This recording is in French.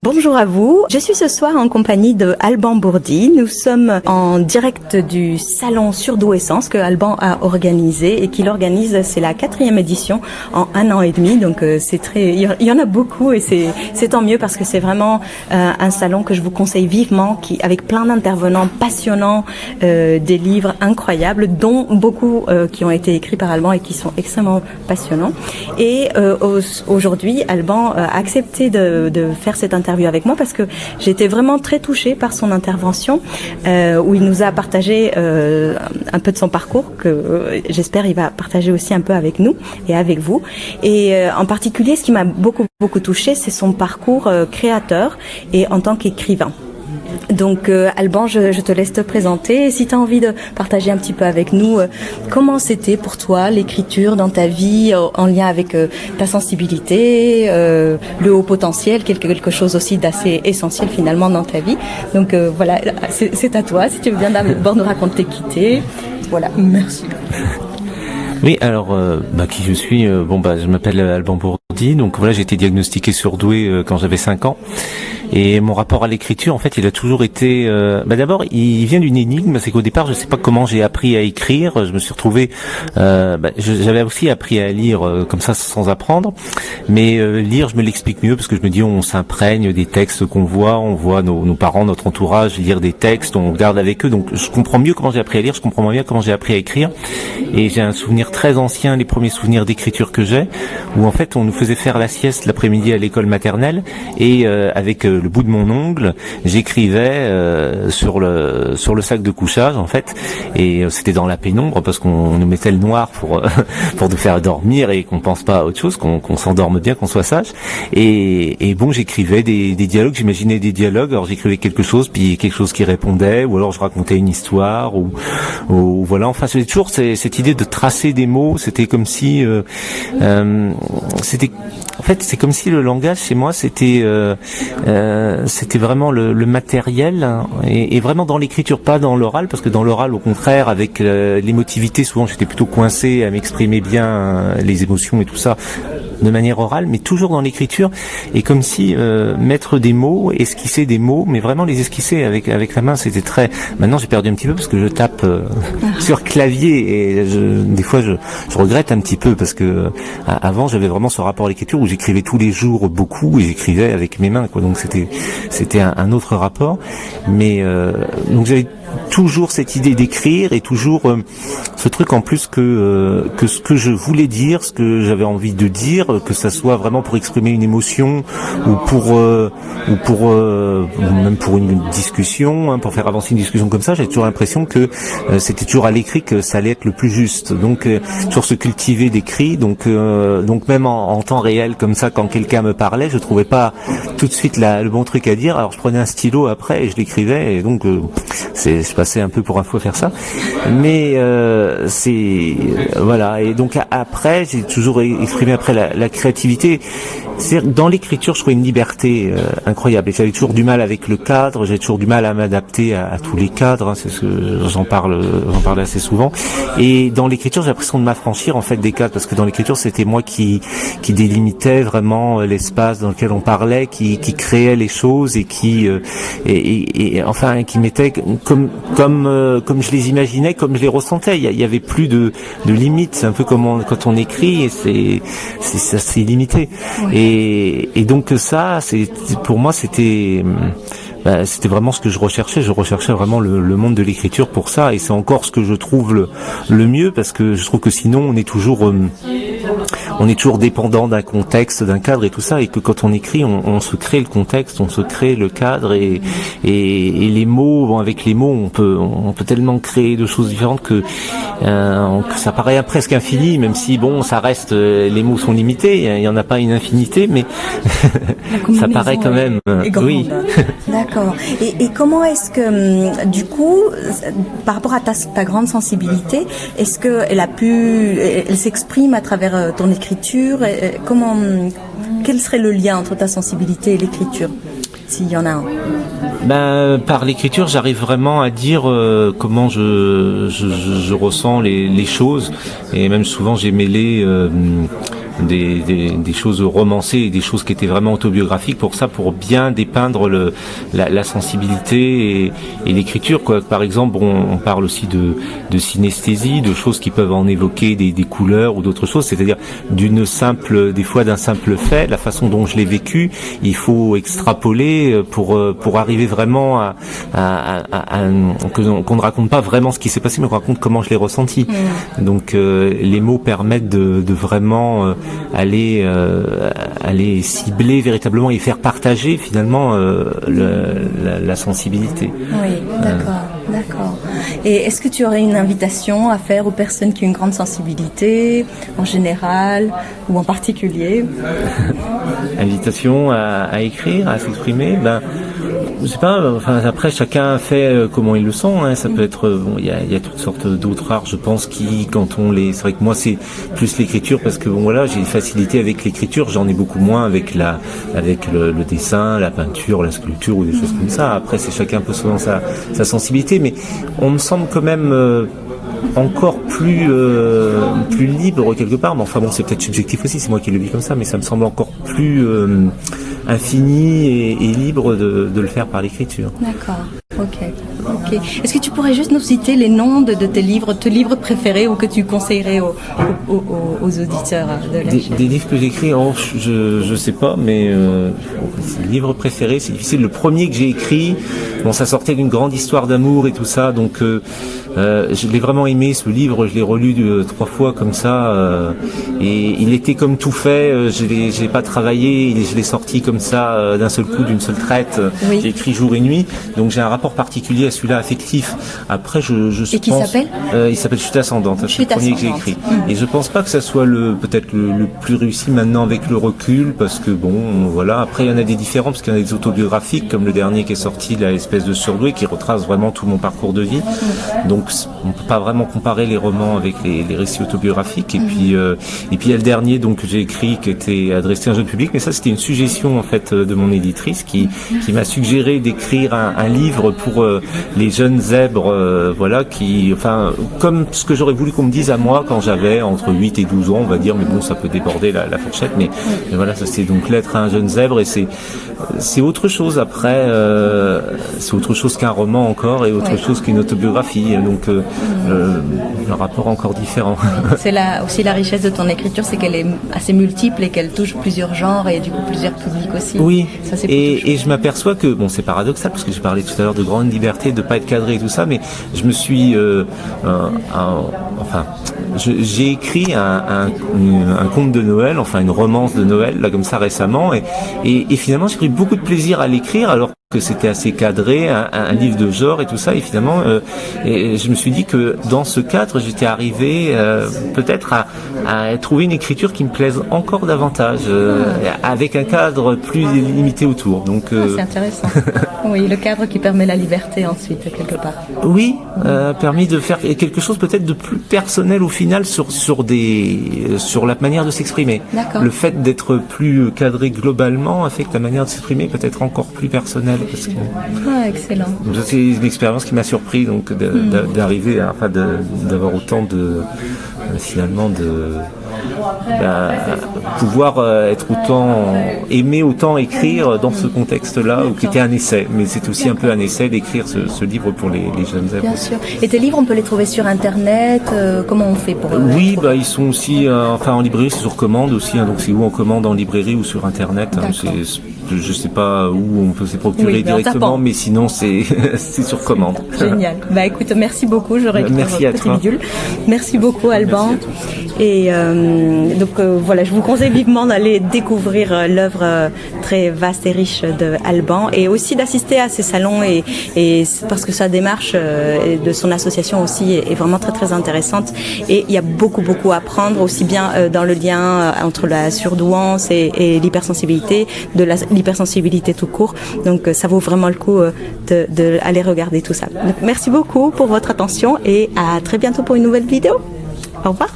Bonjour à vous, je suis ce soir en compagnie de Alban Bourdi. Nous sommes en direct du salon Surdouessence que Alban a organisé et qu'il organise, c'est la 4e édition en 1 an et demi, donc c'est très, il y en a beaucoup et c'est tant mieux parce que c'est vraiment un salon que je vous conseille vivement, avec plein d'intervenants passionnants, des livres incroyables dont beaucoup qui ont été écrits par Alban et qui sont extrêmement passionnants. Et aujourd'hui, Alban a accepté de faire cette interview avec moi parce que j'ai été vraiment très touchée par son intervention où il nous a partagé un peu de son parcours que j'espère il va partager aussi un peu avec nous et avec vous. Et en particulier, ce qui m'a beaucoup touchée, c'est son parcours créateur et en tant qu'écrivain. Donc Alban, je te laisse te présenter et si tu as envie de partager un petit peu avec nous comment c'était pour toi l'écriture dans ta vie en lien avec ta sensibilité, le haut potentiel, quelque chose aussi d'assez essentiel finalement dans ta vie. Donc voilà, c'est à toi, si tu veux bien d'abord nous raconter qui t'es. Voilà, merci. Oui, alors qui je suis, je m'appelle Alban Bourdi, donc voilà, j'ai été diagnostiqué surdoué quand j'avais 5 ans. Et mon rapport à l'écriture, en fait, il a toujours été... d'abord, il vient d'une énigme, c'est qu'au départ, je sais pas comment j'ai appris à écrire. Je me suis retrouvé... j'avais aussi appris à lire comme ça, sans apprendre. Mais lire, je me l'explique mieux, parce que je me dis, on s'imprègne des textes qu'on voit. On voit nos parents, notre entourage lire des textes, on regarde avec eux. Donc, je comprends mieux comment j'ai appris à lire, je comprends moins bien comment j'ai appris à écrire. Et j'ai un souvenir très ancien, les premiers souvenirs d'écriture que j'ai, où en fait, on nous faisait faire la sieste l'après-midi à l'école maternelle. Et avec le bout de mon ongle, j'écrivais sur le sac de couchage en fait, et c'était dans la pénombre parce qu'on nous mettait le noir pour nous faire dormir et qu'on pense pas à autre chose, qu'on s'endorme bien, qu'on soit sage. Et bon, j'écrivais des dialogues, j'imaginais des dialogues, alors j'écrivais quelque chose puis quelque chose qui répondait, ou alors je racontais une histoire, ou voilà. Enfin, j'avais toujours cette idée de tracer des mots. C'était comme si c'est comme si le langage chez moi c'était vraiment le matériel, hein, et vraiment dans l'écriture, pas dans l'oral, parce que dans l'oral, au contraire, avec l'émotivité, souvent j'étais plutôt coincé à m'exprimer bien les émotions et tout ça de manière orale, mais toujours dans l'écriture, et comme si mettre des mots, esquisser des mots, mais vraiment les esquisser avec la main, c'était très... Maintenant j'ai perdu un petit peu parce que je tape sur clavier, et des fois je regrette un petit peu parce que avant j'avais vraiment ce rapport à l'écriture où j'écrivais tous les jours beaucoup et j'écrivais avec mes mains, quoi. Donc c'était un autre rapport, mais donc j'avais toujours cette idée d'écrire et toujours ce truc en plus que ce que je voulais dire, ce que j'avais envie de dire, que ça soit vraiment pour exprimer une émotion ou même pour une discussion, hein, pour faire avancer une discussion comme ça, j'ai toujours l'impression que c'était toujours à l'écrit que ça allait être le plus juste. Donc toujours se cultiver d'écrit, donc même en temps réel comme ça, quand quelqu'un me parlait, je trouvais pas tout de suite le bon truc à dire, alors je prenais un stylo après et je l'écrivais, et donc je passais un peu pour un fou à faire ça, mais voilà. Et donc après, j'ai toujours exprimé après la créativité. C'est dans l'écriture, je trouvais une liberté incroyable. Et j'avais toujours du mal avec le cadre, j'avais toujours du mal à m'adapter à tous les cadres. Hein, c'est ce que j'en parle assez souvent. Et dans l'écriture, j'ai l'impression de m'affranchir en fait des cadres, parce que dans l'écriture, c'était moi qui délimitais vraiment l'espace dans lequel on parlait, qui créait les choses et qui mettait comme je les imaginais, comme je les ressentais. Il y avait plus de limites. C'est un peu comme quand on écrit, et c'est limité. Ouais. Et donc ça, pour moi, c'était vraiment ce que je recherchais. Je recherchais vraiment le monde de l'écriture pour ça, et c'est encore ce que je trouve le mieux, parce que je trouve que sinon on est toujours dépendant d'un contexte, d'un cadre et tout ça, et que quand on écrit, on se crée le contexte, on se crée le cadre, et les mots, avec les mots, on peut tellement créer de choses différentes que ça paraît presque infini, même si bon, ça reste, les mots sont limités, il y en a pas une infinité, mais ça paraît quand même. Oui. D'accord. Et comment est-ce que, du coup, par rapport à ta grande sensibilité, est-ce que elle s'exprime à travers ton écriture? Quel serait le lien entre ta sensibilité et l'écriture, s'il y en a un? Par l'écriture, j'arrive vraiment à dire comment je ressens les choses, et même souvent j'ai mêlé des choses romancées et des choses qui étaient vraiment autobiographiques pour bien dépeindre la sensibilité et l'écriture, quoi. Par exemple, on parle aussi de synesthésie, de choses qui peuvent en évoquer des couleurs ou d'autres choses, c'est-à-dire des fois d'un simple fait, la façon dont je l'ai vécu, il faut extrapoler pour arriver vraiment qu'on ne raconte pas vraiment ce qui s'est passé, mais qu'on raconte comment je l'ai ressenti. Donc les mots permettent de vraiment aller cibler véritablement et faire partager finalement la sensibilité. Oui, d'accord. Et est-ce que tu aurais une invitation à faire aux personnes qui ont une grande sensibilité, en général ou en particulier? Invitation à écrire, à s'exprimer, je sais pas, enfin après chacun fait comment il le sent, hein. Ça peut être il y a toutes sortes d'autres arts, je pense, c'est vrai que moi c'est plus l'écriture parce que j'ai une facilité avec l'écriture, j'en ai beaucoup moins avec le dessin, la peinture, la sculpture ou des choses comme ça. Après c'est chacun peu selon sa sensibilité, mais on me semble quand même encore plus libre quelque part, mais enfin c'est peut-être subjectif aussi, c'est moi qui le vis comme ça, mais ça me semble encore plus infini et libre de le faire par l'écriture. D'accord, ok. Est-ce que tu pourrais juste nous citer les noms de tes livres préférés ou que tu conseillerais aux auditeurs de la chaîne? Des livres que j'écris, je sais pas, mais livres préférés, c'est difficile. Le premier que j'ai écrit, ça sortait d'une grande histoire d'amour et tout ça, donc je l'ai vraiment aimé ce livre, je l'ai relu 3 fois comme ça, et il était comme tout fait, je l'ai pas travaillé, je l'ai sorti comme ça d'un seul coup, d'une seule traite. Oui. J'ai écrit jour et nuit, donc j'ai un rapport particulier à celui-là, affectif. Après, et qui s'appelle il s'appelle Chute ascendante, c'est le premier que j'ai écrit. Et je pense pas que ça soit peut-être le plus réussi maintenant avec le recul, parce que après il y en a des différents, parce qu'il y en a des autobiographiques, comme le dernier qui est sorti, l'espèce de surdoué, qui retrace vraiment tout mon parcours de vie. Donc on peut pas vraiment comparer les romans avec les récits autobiographiques. Et puis il y a le dernier que j'ai écrit, qui était adressé à un jeune public, mais ça c'était une suggestion en fait de mon éditrice qui m'a suggéré d'écrire un livre pour les jeunes zèbres, comme ce que j'aurais voulu qu'on me dise à moi quand j'avais entre 8 et 12 ans, on va dire, mais ça peut déborder la fourchette, mais voilà, ça c'est donc Lettre à un jeune zèbre, et c'est autre chose après, c'est autre chose qu'un roman encore, et autre chose qu'une autobiographie, donc un rapport encore différent. C'est aussi la richesse de ton écriture, c'est qu'elle est assez multiple et qu'elle touche plusieurs genres et du coup plusieurs publics aussi. Oui, ça, et je m'aperçois que, c'est paradoxal, parce que j'ai parlé tout à l'heure de grande liberté, de pas être cadré et tout ça, mais je me suis j'ai écrit un conte de Noël, une romance de Noël, là comme ça récemment, et finalement j'ai pris beaucoup de plaisir à l'écrire, alors que c'était assez cadré, un livre de genre et tout ça, et finalement et je me suis dit que dans ce cadre j'étais arrivé peut-être à trouver une écriture qui me plaise encore davantage, avec un cadre plus limité autour. Donc c'est intéressant. Oui, le cadre qui permet la liberté ensuite quelque part. Oui, permis de faire quelque chose peut-être de plus personnel au final sur la manière de s'exprimer. D'accord. Le fait d'être plus cadré globalement a fait que la manière de s'exprimer peut être encore plus personnelle. Parce que excellent. C'est une expérience qui m'a surpris, donc d'arriver d'avoir autant finalement pouvoir être aimer autant écrire dans ce contexte-là, qui était un essai, mais c'est aussi un peu un essai d'écrire ce livre pour les jeunes zèbres. Bien sûr. Et tes livres, on peut les trouver sur Internet, comment on fait pour Oui, ils sont aussi en librairie, c'est sur commande aussi, donc c'est ou en commande en librairie ou sur Internet, je sais pas où on peut se procurer directement, mais sinon c'est sur commande. Génial. Écoute, merci beaucoup, j'aurais merci à toi. Bidule. Merci beaucoup Alban. Et je vous conseille vivement d'aller découvrir l'œuvre très vaste et riche de Alban, et aussi d'assister à ces salons, et parce que sa démarche de son association aussi est vraiment très très intéressante, et il y a beaucoup à apprendre, aussi bien dans le lien entre la surdouance et l'hypersensibilité, de l'hypersensibilité tout court. Donc ça vaut vraiment le coup de aller regarder tout ça. Donc, merci beaucoup pour votre attention, et à très bientôt pour une nouvelle vidéo. Au revoir.